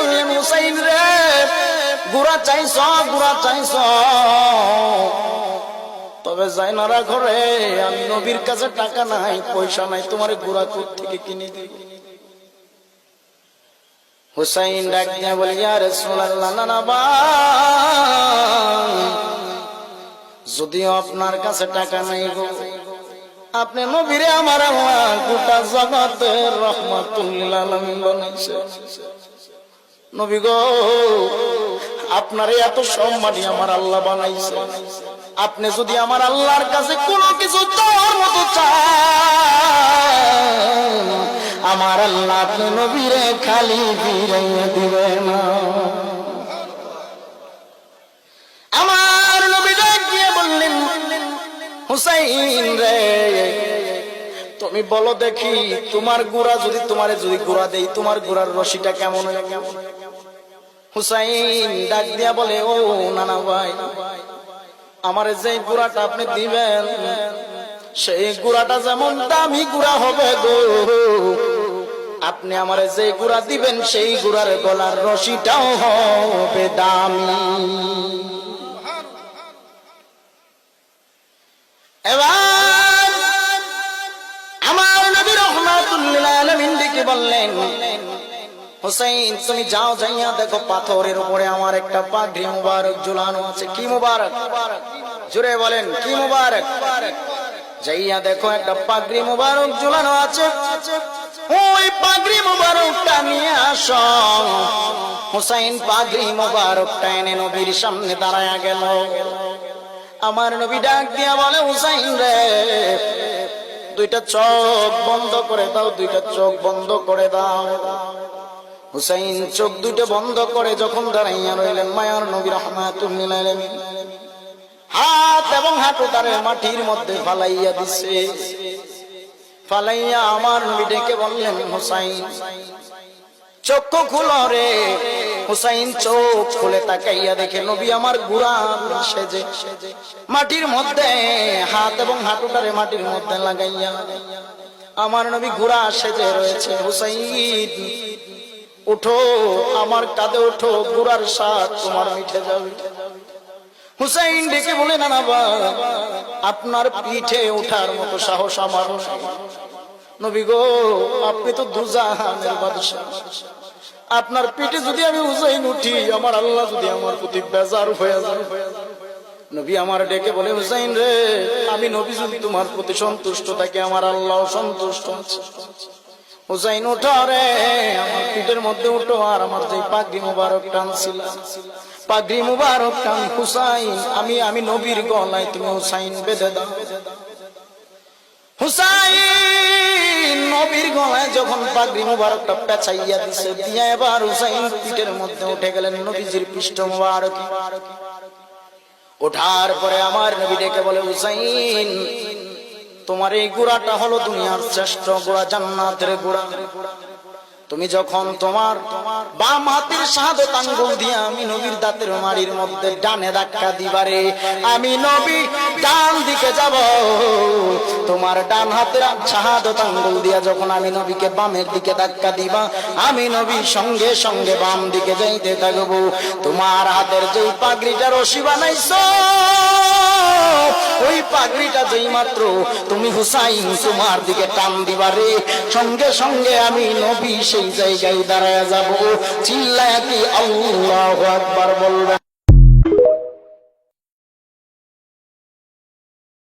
বললেন, হুসাইন রে, গুড়া চাইছ, তবে জাইনারা ঘরে আমি নবীর কাছে টাকা নাই, পয়সা নাই, তোমার গুড়া কোত্থেকে কিনে দিব? হুসাইন ডাক দিয়ে বলে, ইয়া রাসূলুল্লাহ, না ভাই, যদিও আপনার কাছে টাকা নাই গো, আপনি নবীরে আমার আল্লাহ গোটা জগতের রাহমাতুল লিল আলামিন বানাইছে। নবী গো, আপনারে এত সম্মানী আমার আল্লাহ বানাইছে, আপনি যদি আমার আল্লাহর কাছে কোনো কিছু চাওয়ার মতো চান, আমার আল্লাহ আপনি নবীরে খালি ফিরাইয়া দিবে না। আমার নবী ডাক দিয়ে বললেন, হুসাইন রে, তুমি বলো দেখি, তোমার গুড়া যদি তোমারে যদি গুড়া দেই, তোমার গুড়ার রশিটা কেমন? হুসাইন ডাক দিয়া বলে, ও নানা ভাই, আমার যে গুড়াটা আপনি দিবেন, সেই গুড়াটা যেমন দামি গুড়া হবে গো, আপনি আমার যে গুড়া দিবেন সেই গুড়ার গলার রশিটাও হবে দামি। এবার আমার নবী রাহমাতুল লিল আলামিন ডেকে বললেন, হুসাইন তুমি যাও, যাইয়া দেখো পাথরের উপরে আমার একটা পাগড়ি মুবারক ঝুলানো আছে। কি মুবারক? জোরে বলেন, কি মুবারক? যাইয়া দেখো একটা পাগড়ি মুবারক ঝুলানো আছে, ওই পাগড়ি মুবারকটা নিয়ে আসো। হুসাইন পাগড়ি মুবারকটা এনে নবীর সামনে দাঁড়ায়া গেল। আমার নবী ডাক দিয়া বলে, হুসাইন রে, দুইটা চোখ বন্ধ করে দাও, দুইটা চোখ বন্ধ করে দাও। হুসাইন চোখ দুটো বন্ধ করে যখন দাঁড়াইয়া রইলেন, মায়ার নবী রাহমাতুল লিল আলামিন হাত এবং হাঁটুটারে মাটির মধ্যে ফালাইয়া দিছে। ফালাইয়া আমার নবী ডেকে বললেন, হুসাইন চক্ষু খুলো রে। হুসাইন চোখ খুলে তাকাইয়া দেখে নবী আমার গুড়া সেজে মাটির মধ্যে হাত এবং হাঁটুটারে মাটির মধ্যে লাগাইয়া আমার নবী গুড়া সেজে রয়েছে। হুসাইন উঠো, আমার কাঁধে উঠো, গুড়ার স্বাদ তোমার মিঠে যাবে। হুসাইন ডেকে বলে, না ভাই, আপনার পিঠে ওঠার মতো সাহস আমার নবী গো, আপনি তো দুজাহানের বাদশা, আপনার পিঠে যদি আমি হুসাইন উঠি, আমার আল্লাহ যদি আমার প্রতি বেজার হয়ে যায়। নবী আমার ডেকে বলে, হুসাইন রে, আমি নবী যদি তোমার প্রতি সন্তুষ্ট থাকি, আমার আল্লাহ সন্তুষ্ট আছে। হুসাইন উঠো রে, আমার পিঠের মধ্যে উঠো, আর আমার যে পাগড়ি মুবারক টানছিল, পাগড়ি মুবারক টান হুসাইন, আমি নবীর গলায় তুমি হুসাইন বেঁধে দাও। হুসাইন নবীর গলায় যখন পাগড়ি মুবারকটা পেঁচাইয়া দিছে, দিয়া এবার হুসাইন পিঠের মধ্যে উঠে গেলেন নবীজির পৃষ্ঠ মুবারক। ওঠার পরে আমার নবী ডেকে বলে, হুসাইন তোমার এই গুড়াটা হলো দুনিয়ার শ্রেষ্ঠ গুড়া, জান্নাতের গুড়া। তুমি যখন তোমার বাম হাতের শাহাদাত আঙ্গুল দিয়ে আমি নবীর দাঁতের মাড়ির মধ্যে ডানে ধাক্কা দিবারে, আমি নবী ডান দিকে যাব। তোমার ডান হাতের শাহাদাত আঙ্গুল দিয়া যখন আমি নবীকে বামের দিকে ধাক্কা দিবা, আমি নবী সঙ্গে সঙ্গে বাম দিকে যাইতে থাকবো। তোমার হাতের যেই পাগড়িটা রশি বানাইছো, ওই পাগড়িটা যেই মাত্র তুমি হুসাইন তোমার দিকে টান দিবারে, সঙ্গে সঙ্গে আমি নবী সেই জায়গায় দাঁড়ায় যাব। চিল্লায়া কি আল্লাহু আকবার বলবেন?